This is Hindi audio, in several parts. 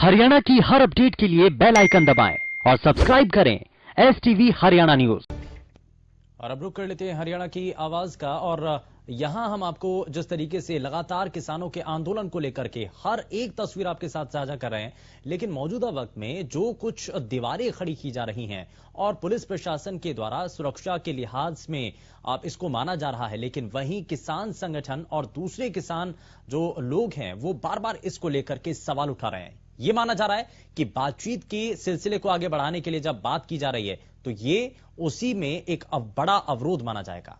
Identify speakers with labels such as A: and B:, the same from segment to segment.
A: हरियाणा की हर अपडेट के लिए बेल आइकन दबाएं और सब्सक्राइब करें STV हरियाणा न्यूज।
B: और अब रुक कर लेते हैं हरियाणा की आवाज का। और यहां हम आपको जिस तरीके से लगातार किसानों के आंदोलन को लेकर के हर एक तस्वीर आपके साथ साझा कर रहे हैं, लेकिन मौजूदा वक्त में जो कुछ दीवारें खड़ी की जा रही हैं और पुलिस प्रशासन के द्वारा सुरक्षा के लिहाज में आप इसको माना जा रहा है, लेकिन वहीं किसान संगठन और दूसरे किसान जो लोग हैं वो बार बार इसको लेकर के सवाल उठा रहे हैं। ये माना जा रहा है कि बातचीत के सिलसिले को आगे बढ़ाने के लिए जब बात की जा रही है तो ये उसी में एक बड़ा अवरोध माना जाएगा।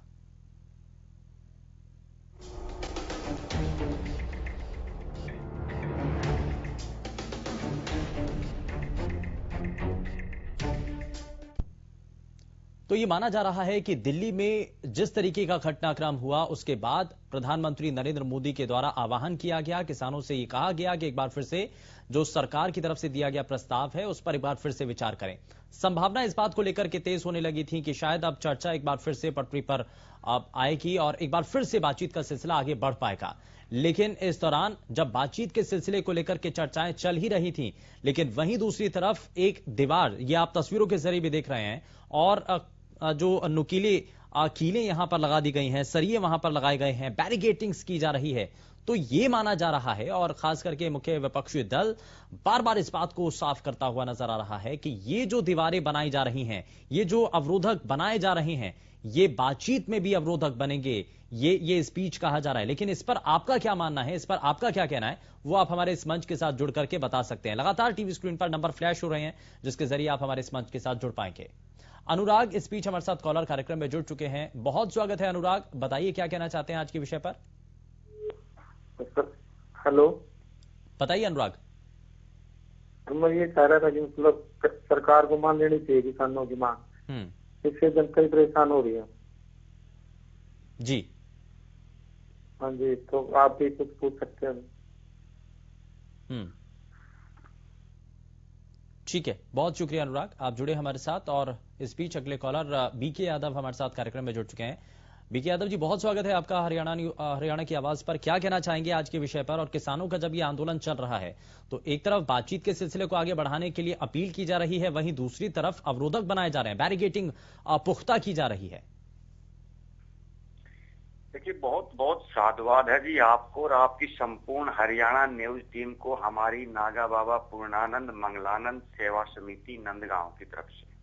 B: तो ये माना जा रहा है कि दिल्ली में जिस तरीके का घटनाक्रम हुआ उसके बाद प्रधानमंत्री नरेंद्र मोदी के द्वारा आह्वान किया गया, किसानों से ये कहा गया कि एक बार फिर से जो सरकार की तरफ से दिया गया प्रस्ताव है उस पर एक बार फिर से विचार करें। संभावना इस बात को लेकर के तेज होने लगी थी कि शायद अब चर्चा एक बार फिर से पटरी पर आएगी और एक बार फिर से बातचीत का सिलसिला आगे बढ़ पाएगा। लेकिन इस दौरान जब बातचीत के सिलसिले को लेकर के चर्चाएं चल ही रही थी, लेकिन वहीं दूसरी तरफ एक दीवार, ये आप तस्वीरों के जरिए भी देख रहे हैं, और जो नुकीले कीलें यहां पर लगा दी गई हैं, सरिये वहां पर लगाए गए हैं, बैरिकेटिंग्स की जा रही है। तो ये माना जा रहा है और खास करके मुख्य विपक्षी दल बार बार इस बात को साफ करता हुआ नजर आ रहा है कि ये जो दीवारें बनाई जा रही हैं, ये जो अवरोधक बनाए जा रहे हैं, ये बातचीत में भी अवरोधक बनेंगे, ये स्पीच कहा जा रहा है। लेकिन इस पर आपका क्या मानना है, इस पर आपका क्या कहना है, वो आप हमारे इस मंच के साथ जुड़ करके बता सकते हैं। लगातार टीवी स्क्रीन पर नंबर फ्लैश हो रहे हैं जिसके जरिए आप हमारे इस मंच के साथ जुड़ पाएंगे। अनुराग इस बीच हमारे साथ कॉलर कार्यक्रम में जुड़ चुके हैं। बहुत स्वागत है अनुराग, बताइए क्या कहना चाहते हैं आज के विषय पर।
C: हेलो,
B: बताइए अनुराग।
C: मैं ये कह रहा था कि मतलब सरकार को मान लेनी चाहिए किसानों की मांग, इससे जनता ही परेशान हो रही है।
B: जी
C: हाँ जी, तो आप भी कुछ पूछ सकते हैं।
B: ठीक है, बहुत शुक्रिया अनुराग, आप जुड़े हमारे साथ। और इस बीच अगले कॉलर बीके यादव हमारे साथ कार्यक्रम में जुड़ चुके हैं। बीके यादव जी, बहुत स्वागत है आपका हरियाणा की आवाज पर। क्या कहना चाहेंगे आज के विषय पर? और किसानों का जब ये आंदोलन चल रहा है तो एक तरफ बातचीत के सिलसिले को आगे बढ़ाने के लिए अपील की जा रही है, वहीं दूसरी तरफ अवरोधक बनाए जा रहे हैं, बैरिकेटिंग पुख्ता की जा रही है।
D: देखिए, बहुत बहुत साधुवाद है जी आपको और आपकी संपूर्ण हरियाणा न्यूज टीम को हमारी नागा बाबा पूर्णानंद मंगलानंद सेवा समिति नंदगांव की तरफ से।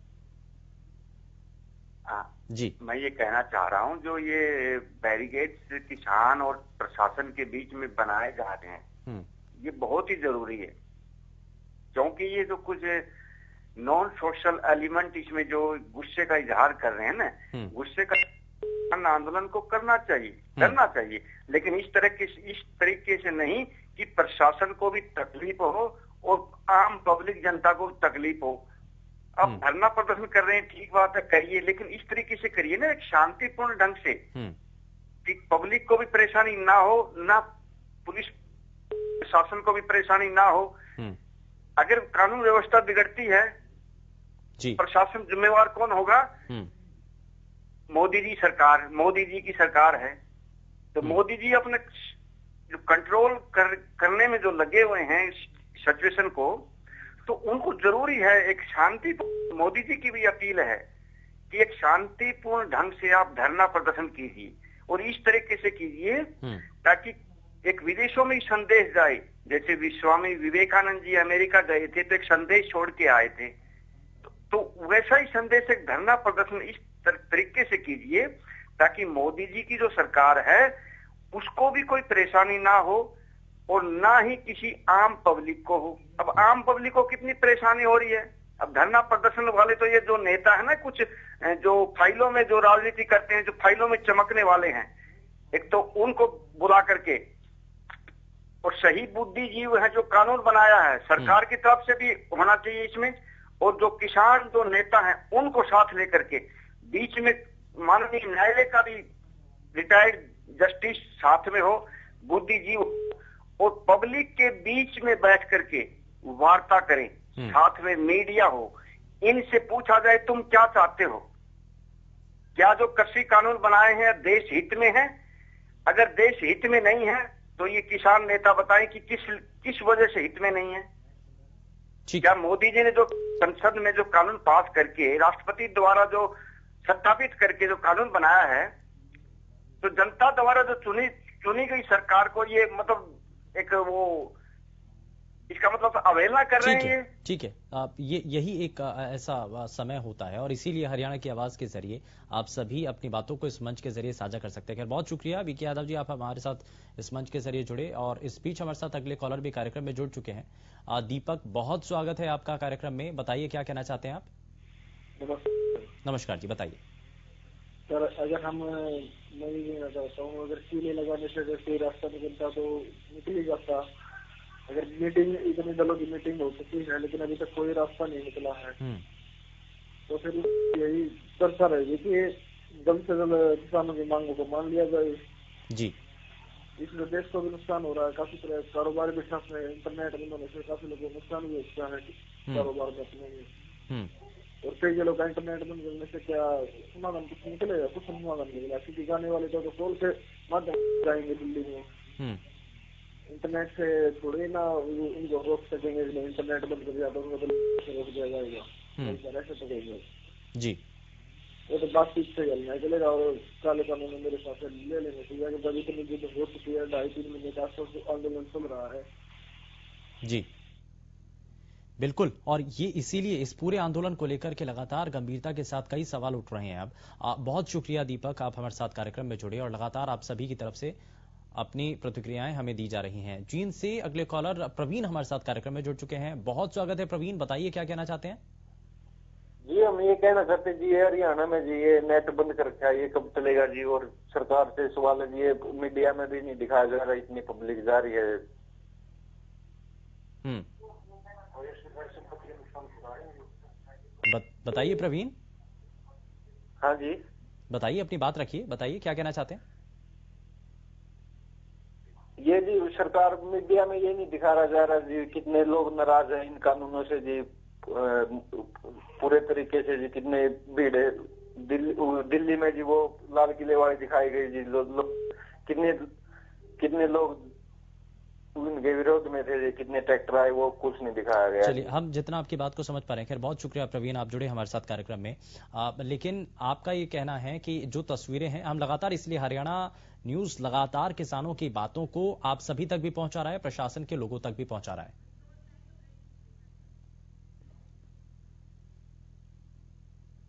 B: जी,
D: मैं ये कहना चाह रहा हूँ, जो ये बैरिकेड्स किसान और प्रशासन के बीच में बनाए जा रहे हैं, ये बहुत ही जरूरी है, क्योंकि ये जो कुछ नॉन सोशल एलिमेंट इसमें जो गुस्से का इजहार कर रहे हैं ना, गुस्से का आंदोलन को करना चाहिए, लेकिन इस तरीके से नहीं कि प्रशासन को भी तकलीफ हो और आम पब्लिक जनता को तकलीफ हो। अब धरना प्रदर्शन कर रहे हैं, ठीक बात है, करिए, लेकिन इस तरीके से करिए ना, एक शांतिपूर्ण ढंग से, कि पब्लिक को भी परेशानी ना हो, ना पुलिस प्रशासन को भी परेशानी ना हो। अगर कानून व्यवस्था बिगड़ती है, प्रशासन जिम्मेवार कौन होगा? मोदी जी की सरकार है। तो मोदी जी अपने जो कंट्रोल करने में जो लगे हुए हैं सिचुएशन को, तो उनको जरूरी है एक शांति। मोदी जी की भी अपील है कि एक शांतिपूर्ण ढंग से आप धरना प्रदर्शन कीजिए और इस तरीके से कीजिए ताकि एक विदेशों में संदेश जाए। जैसे स्वामी विवेकानंद जी अमेरिका गए थे तो एक संदेश छोड़ के आए थे, तो वैसा ही संदेश एक धरना प्रदर्शन इस तरीके से कीजिए ताकि मोदी जी की जो सरकार है उसको भी कोई परेशानी ना हो और ना ही किसी आम पब्लिक को हो। अब आम पब्लिक को कितनी परेशानी हो रही है। अब धरना प्रदर्शन वाले तो ये जो नेता है ना, कुछ जो फाइलों में जो राजनीति करते हैं, जो फाइलों में चमकने वाले हैं, एक तो उनको बुला करके, और सही बुद्धिजीवी है जो कानून बनाया है सरकार की तरफ से भी होना चाहिए इसमें, और जो किसान जो नेता हैं उनको साथ लेकर के बीच में माननीय न्यायालय का भी रिटायर्ड जस्टिस साथ में हो, बुद्धिजीवी और पब्लिक के बीच में बैठ करके वार्ता करें, साथ में मीडिया हो, इनसे पूछा जाए तुम क्या चाहते हो, क्या जो कृषि कानून बनाए हैं देश हित में है? अगर देश हित में नहीं है तो ये किसान नेता बताएं कि किस वजह से हित में नहीं है। क्या मोदी जी ने जो संसद में जो कानून पास करके राष्ट्रपति द्वारा जो सत्यापित करके जो कानून बनाया है, तो जनता द्वारा जो चुनी गई सरकार को ये मतलब एक वो इसका मतलब अवहेलना कर रहे हैं।
B: ठीक है, यही एक ऐसा समय होता है और इसीलिए हरियाणा की आवाज के जरिए आप सभी अपनी बातों को इस मंच के जरिए साझा कर सकते हैं। खैर बहुत शुक्रिया वीके यादव जी, आप हमारे साथ इस मंच के जरिए जुड़े और इस बीच हमारे साथ अगले कॉलर भी कार्यक्रम में जुड़ चुके हैं। दीपक, बहुत स्वागत है आपका कार्यक्रम में, बताइए क्या कहना चाहते हैं आप। नमस्कार जी, बताइए।
C: सर अगर हम नहीं लेना चाहता हूँ, अगर कीले लगाने से कोई रास्ता निकलता तो निकल ही जाता। अगर मीटिंग इतने दलों की मीटिंग हो चुकी है लेकिन अभी तक कोई रास्ता नहीं निकला है, तो फिर यही चर्चा रहेगी कि जल्द से जल्द किसानों की मांगों को मान लिया जाए जी। इसमें देश को भी नुकसान हो रहा है, काफी तरह कारोबार भी ठप है, इंटरनेट बंद होने से काफी लोगों को नुकसान भी होता है कारोबार में अपने। और कई जगहों का इंटरनेट बंद करने से क्या समाधान कुछ निकलेगा? कुछ समाधान निकलेगा, क्योंकि जाने वाले तो पोल के माध्यम जाएंगे दिल्ली में। इंटरनेट से थोड़ी ना उनको रोक सकेंगे, इंटरनेट बंद कर दिया तो उनको रोक दिया जाएगा, ऐसे तो कहेंगे जी। वो तो बातचीत से चलना चलेगा और काले कानून मेरे साथ ले लेने चाहिए। अभी इतनी जिद हो चुकी है, 2.5-3 महीने का आंदोलन चल रहा है
B: जी। बिल्कुल, और ये इसीलिए इस पूरे आंदोलन को लेकर के लगातार गंभीरता के साथ कई सवाल उठ रहे हैं। अब बहुत शुक्रिया दीपक, आप हमारे साथ कार्यक्रम में जुड़े और लगातार आप सभी की तरफ से अपनी प्रतिक्रियाएं हमें दी जा रही हैं। चीन से अगले कॉलर प्रवीण हमारे साथ कार्यक्रम में जुड़ चुके हैं। बहुत स्वागत है प्रवीण, बताइए क्या कहना चाहते हैं।
E: जी हम ये कहना चाहते हैं जी, हरियाणा में जी ये नेट बंद कर रखा है, ये कब चलेगा जी? और सरकार से सवाल है जी, ये मीडिया में भी नहीं दिखाया जा रहा, इतनी पब्लिक जा रही है।
B: बताइए प्रवीण।
E: हाँ जी
B: बताइए, अपनी बात रखिए, बताइए क्या कहना चाहते हैं।
E: ये जी सरकार मीडिया में ये नहीं दिखाया जा रहा जी, कितने लोग नाराज हैं इन कानूनों से जी, पूरे तरीके से जी। कितने भीड़ है दिल्ली में जी, वो लाल किले वाले दिखाई गई जी, कितने लोग उनके विरोध में थे, कितने ट्रैक्टर आए, वो कुछ नहीं दिखाया गया।
B: चलिए, हम जितना आपकी बात को समझ पा रहे हैं। खैर बहुत शुक्रिया प्रवीण, आप जुड़े हमारे साथ कार्यक्रम में। लेकिन आपका ये कहना है कि जो तस्वीरें हैं, हम लगातार इसलिए हरियाणा न्यूज लगातार किसानों की बातों को आप सभी तक भी पहुंचा रहा है, प्रशासन के लोगों तक भी पहुंचा रहा है।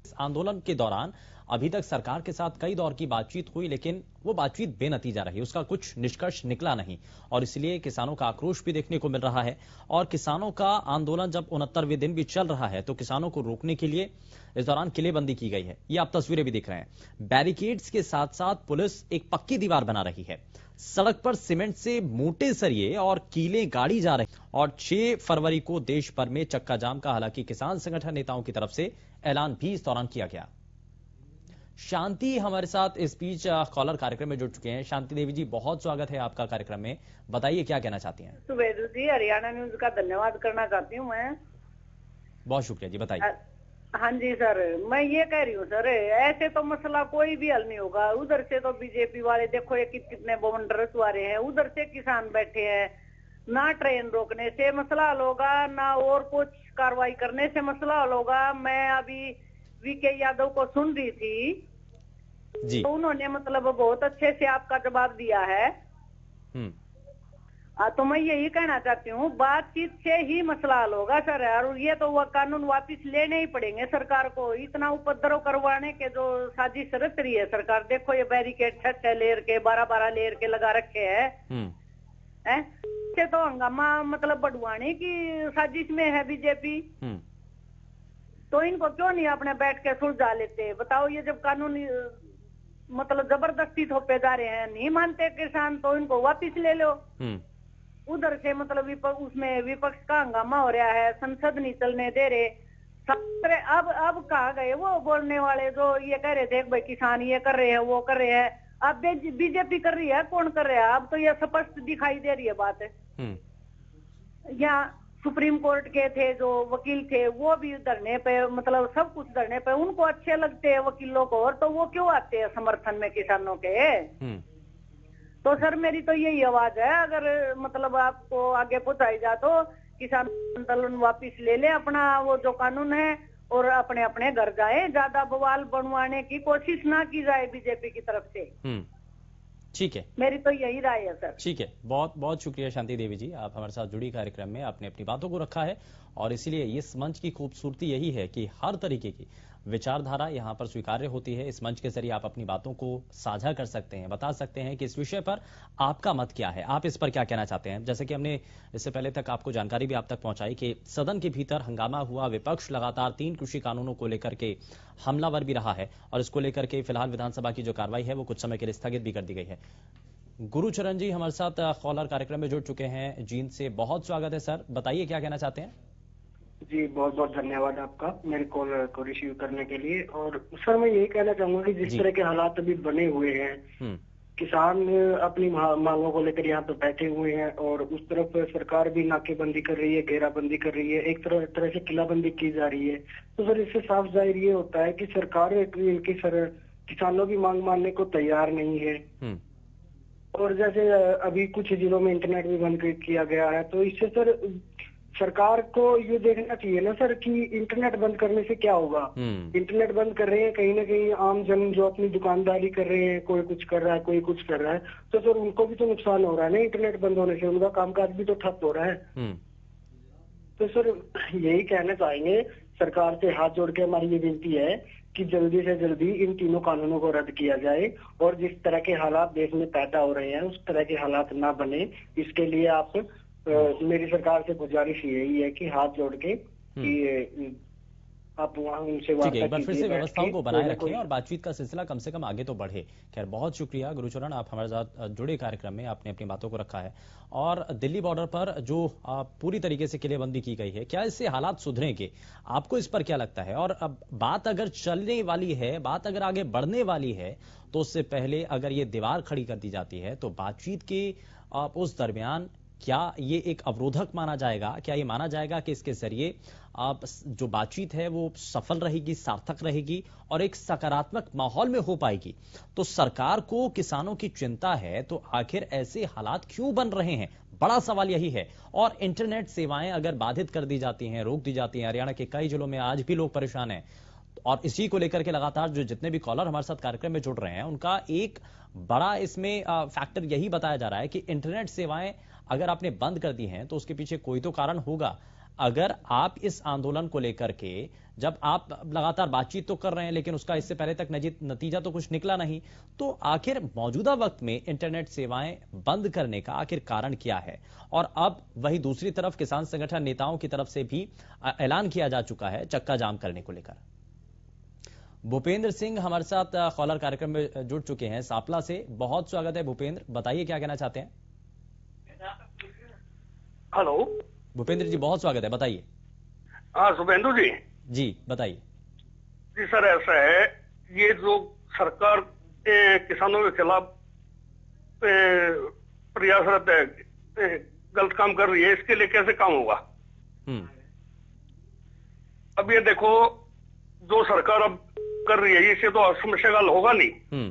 B: इस आंदोलन के दौरान अभी तक सरकार के साथ कई दौर की बातचीत हुई, लेकिन वो बातचीत बेनतीजा रही, उसका कुछ निष्कर्ष निकला नहीं और इसलिए किसानों का आक्रोश भी देखने को मिल रहा है। और किसानों का आंदोलन जब 69वें दिन भी चल रहा है तो किसानों को रोकने के लिए इस दौरान किलेबंदी की गई है। ये आप तस्वीरें भी देख रहे हैं। बैरिकेड्स के साथ साथ पुलिस एक पक्की दीवार बना रही है, सड़क पर सीमेंट से मोटे सरिये और कीले गाड़ी जा रही और 6 फरवरी को देश भर में चक्का जाम का हालांकि किसान संगठन नेताओं की तरफ से ऐलान भी इस दौरान किया गया। शांति हमारे साथ इस बीच कॉलर कार्यक्रम में जुड़ चुके हैं। शांति देवी जी, बहुत स्वागत है आपका कार्यक्रम में, बताइए क्या कहना चाहती हैं।
F: सुबेदु जी, हरियाणा न्यूज का धन्यवाद करना चाहती हूँ मैं।
B: बहुत शुक्रिया जी, बताइए।
F: हाँ जी सर, मैं ये कह रही हूँ सर, ऐसे तो मसला कोई भी हल नहीं होगा। उधर से तो बीजेपी वाले देखो ये कितने बवंडर सवारे हैं, उधर से किसान बैठे हैं। ना ट्रेन रोकने से मसला हल होगा, ना और कुछ कार्रवाई करने से मसला हल होगा। मैं अभी वीके यादव को सुन रही थी
B: जी,
F: तो उन्होंने मतलब बहुत अच्छे से आपका जवाब दिया है। तो मैं यही कहना चाहती हूँ, बातचीत से ही मसला हल होगा सर। और ये तो वह कानून वापस लेने ही पड़ेंगे सरकार को। इतना उपद्रव करवाने के जो साजिश रच रही है सरकार, देखो ये बैरिकेड 6 लेयर के 12-12 लेयर के लगा रखे हैं। इससे तो हंगामा मतलब बढ़वाने की साजिश में है बीजेपी। तो इनको क्यों नहीं अपने बैठ के सुलझा लेते? बताओ, ये जब कानून मतलब जबरदस्ती थोपे जा रहे हैं, नहीं मानते किसान, तो इनको वापिस ले लो। उधर से मतलब उसमें विपक्ष का हंगामा हो रहा है, संसद नहीं चलने दे रहे। अब कहा गए वो बोलने वाले जो ये कह रहे थे भाई किसान ये कर रहे हैं वो कर रहे हैं, अब बीजेपी कर रही है, कौन कर रहा है? अब तो ये स्पष्ट दिखाई दे रही है बात। यहाँ सुप्रीम कोर्ट के थे जो वकील थे, वो भी धरने पे, मतलब सब कुछ धरने पे, उनको अच्छे लगते हैं वकीलों को, और तो वो क्यों आते हैं समर्थन में किसानों के? तो सर मेरी तो यही आवाज है, अगर मतलब आपको आगे पहुंचाई जा तो किसान आंदोलन वापिस ले ले अपना वो जो कानून है और अपने अपने घर जाए, ज्यादा बवाल बनवाने की कोशिश ना की जाए बीजेपी की तरफ से।
B: ठीक है,
F: मेरी तो यही राय है सर।
B: ठीक है, बहुत बहुत शुक्रिया शांति देवी जी, आप हमारे साथ जुड़ी कार्यक्रम में आपने अपनी बातों को रखा है। और इसलिए इस मंच की खूबसूरती यही है कि हर तरीके की विचारधारा यहाँ पर स्वीकार्य होती है। इस मंच के जरिए आप अपनी बातों को साझा कर सकते हैं, बता सकते हैं कि इस विषय पर आपका मत क्या है, आप इस पर क्या कहना चाहते हैं। जैसे कि हमने इससे पहले तक आपको जानकारी भी आप तक पहुंचाई कि सदन के भीतर हंगामा हुआ, विपक्ष लगातार 3 कृषि कानूनों को लेकर के हमलावर भी रहा है और इसको लेकर के फिलहाल विधानसभा की जो कार्रवाई है वो कुछ समय के लिए स्थगित भी कर दी गई है। गुरुचरण जी हमारे साथ कॉलर कार्यक्रम में जुड़ चुके हैं जींद से, बहुत स्वागत है सर, बताइए क्या कहना चाहते हैं।
G: जी बहुत बहुत धन्यवाद आपका मेरे कॉल को रिसीव करने के लिए। और सर मैं यही कहना चाहूंगा कि जिस तरह के हालात अभी बने हुए हैं, किसान अपनी मांगों को लेकर यहाँ पे बैठे हुए हैं और उस तरफ सरकार भी नाकेबंदी कर रही है, घेराबंदी कर रही है, एक तरह से किलाबंदी की जा रही है। तो सर इससे साफ जाहिर ये होता है कि सरकार किसानों की मांग मानने को तैयार नहीं है। और जैसे अभी कुछ जिलों में इंटरनेट भी बंद किया गया है, तो इससे सर सरकार को ये देखना चाहिए ना सर कि इंटरनेट बंद करने से क्या होगा। इंटरनेट बंद कर रहे हैं, कहीं ना कहीं आम जन जो अपनी दुकानदारी कर रहे हैं, कोई कुछ कर रहा है, कोई कुछ कर रहा है, तो सर उनको भी तो नुकसान हो रहा है ना इंटरनेट बंद होने से, उनका कामकाज भी तो ठप हो रहा है। तो सर यही कहना चाहेंगे, सरकार से हाथ जोड़ के हमारी ये विनती है कि जल्दी से जल्दी इन तीनों कानूनों को रद्द किया जाए और जिस तरह के हालात देश में पैदा हो रहे हैं उस तरह के हालात ना बने। इसके लिए आप मेरी सरकार से गुजारिश यही है कि हाथ जोड़ के कि आप वहाँ उनसे
B: ठीक है, एक बार फिर से व्यवस्थाओं को बनाए रखें और बातचीत का सिलसिला कम से कम आगे तो बढ़े। खैर बहुत शुक्रिया गुरुचरण, आप हमारे साथ जुड़े कार्यक्रम में आपने अपनी बातों को रखा है। और दिल्ली बॉर्डर पर जो पूरी तरीके से किलेबंदी की गई है, क्या इससे हालात सुधरेंगे, आपको इस पर क्या लगता है। और अब बात अगर चलने वाली है, बात अगर आगे बढ़ने वाली है, तो उससे पहले अगर ये दीवार खड़ी कर दी जाती है तो बातचीत के उस दरमियान क्या ये एक अवरोधक माना जाएगा, क्या ये माना जाएगा कि इसके जरिए जो बातचीत है वो सफल रहेगी, सार्थक रहेगी और एक सकारात्मक माहौल में हो पाएगी। तो सरकार को किसानों की चिंता है, तो आखिर ऐसे हालात क्यों बन रहे हैं, बड़ा सवाल यही है। और इंटरनेट सेवाएं अगर बाधित कर दी जाती हैं, रोक दी जाती हैं, हरियाणा के कई जिलों में आज भी लोग परेशान हैं और इसी को लेकर के लगातार जो जितने भी कॉलर हमारे साथ कार्यक्रम में जुड़ रहे हैं उनका एक बड़ा इसमें फैक्टर यही बताया जा रहा है कि इंटरनेट सेवाएं अगर आपने बंद कर दी हैं तो उसके पीछे कोई तो कारण होगा। अगर आप इस आंदोलन को लेकर के जब आप लगातार बातचीत तो कर रहे हैं लेकिन उसका इससे पहले तक नतीजा तो कुछ निकला नहीं, तो आखिर मौजूदा वक्त में इंटरनेट सेवाएं बंद करने का आखिर कारण क्या है। और अब वही दूसरी तरफ किसान संगठन नेताओं की तरफ से भी ऐलान किया जा चुका है चक्का जाम करने को लेकर। भूपेंद्र सिंह हमारे साथ कॉलर कार्यक्रम में जुड़ चुके हैं सापला से, बहुत स्वागत है भूपेंद्र, बताइए क्या कहना चाहते हैं।
H: हेलो
B: भूपेंद्र जी बहुत स्वागत है, बताइए।
H: हाँ शुभेंदु जी।
B: जी बताइए।
H: जी सर ऐसा है, ये जो सरकार किसानों के खिलाफ प्रयासरत है, गलत काम कर रही है, इसके लिए कैसे काम होगा। अब ये देखो जो सरकार अब कर रही है इससे तो समस्या का हल होगा नहीं।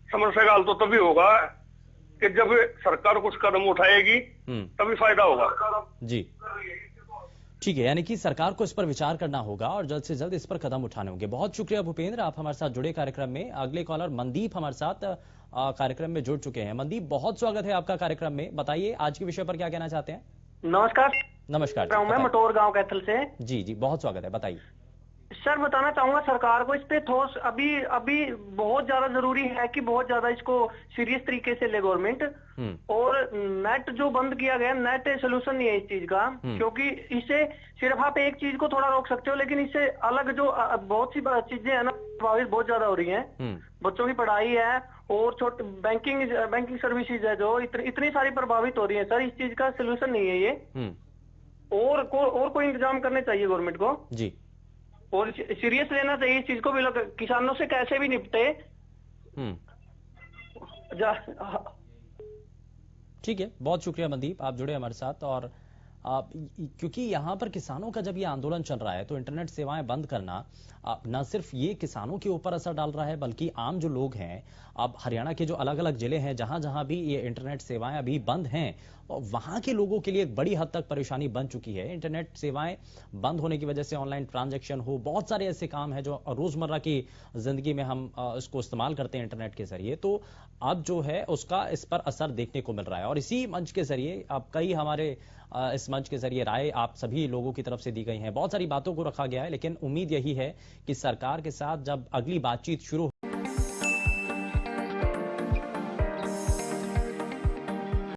H: समस्या का हल तो तभी होगा कि जब सरकार कुछ कदम उठाएगी तभी फायदा होगा। जी
B: ठीक है, यानी कि सरकार को इस पर विचार करना होगा और जल्द से जल्द इस पर कदम उठाने होंगे। बहुत शुक्रिया भूपेंद्र, आप हमारे साथ जुड़े कार्यक्रम में। अगले कॉलर मनदीप हमारे साथ कार्यक्रम में जुड़ चुके हैं। मनदीप बहुत स्वागत है आपका कार्यक्रम में, बताइए आज के विषय पर क्या कहना चाहते हैं।
I: नमस्कार।
B: नमस्कार,
I: मैं मटोर गांव कैथल से।
B: जी जी बहुत स्वागत है, बताइए।
I: सर बताना चाहूंगा सरकार को इस पे ठोस अभी बहुत ज्यादा जरूरी है कि बहुत ज्यादा इसको सीरियस तरीके से ले गवर्नमेंट। और नेट जो बंद किया गया, नेट सोल्यूशन नहीं है इस चीज का, क्योंकि इससे सिर्फ आप एक चीज को थोड़ा रोक सकते हो लेकिन इससे अलग जो बहुत सी चीजें है ना प्रभावित बहुत ज्यादा हो रही हैं। बच्चों की पढ़ाई है और छोटे बैंकिंग सर्विसेज है जो इतनी सारी प्रभावित हो रही है। सर इस चीज का सोल्यूशन नहीं है ये, और कोई इंतजाम करने चाहिए गवर्नमेंट को
B: जी,
I: और सीरियस लेना चाहिए इस चीज को भी। लोग किसानों से कैसे भी निपटे।
B: ठीक है, बहुत शुक्रिया मनदीप, आप जुड़े हमारे साथ। और क्योंकि यहाँ पर किसानों का जब ये आंदोलन चल रहा है तो इंटरनेट सेवाएं बंद करना न सिर्फ ये किसानों के ऊपर असर डाल रहा है बल्कि आम जो लोग हैं, अब हरियाणा के जो अलग अलग जिले हैं जहां जहां भी ये इंटरनेट सेवाएं अभी बंद हैं वहां के लोगों के लिए एक बड़ी हद तक परेशानी बन चुकी है। इंटरनेट सेवाएं बंद होने की वजह से ऑनलाइन ट्रांजैक्शन हो, बहुत सारे ऐसे काम है जो रोजमर्रा की जिंदगी में हम इसको इस्तेमाल करते हैं इंटरनेट के जरिए, तो अब जो है उसका इस पर असर देखने को मिल रहा है। और इसी मंच के जरिए अब कई हमारे इस मंच के जरिए राय आप सभी लोगों की तरफ से दी गई हैं, बहुत सारी बातों को रखा गया है, लेकिन उम्मीद यही है कि सरकार के साथ जब अगली बातचीत शुरू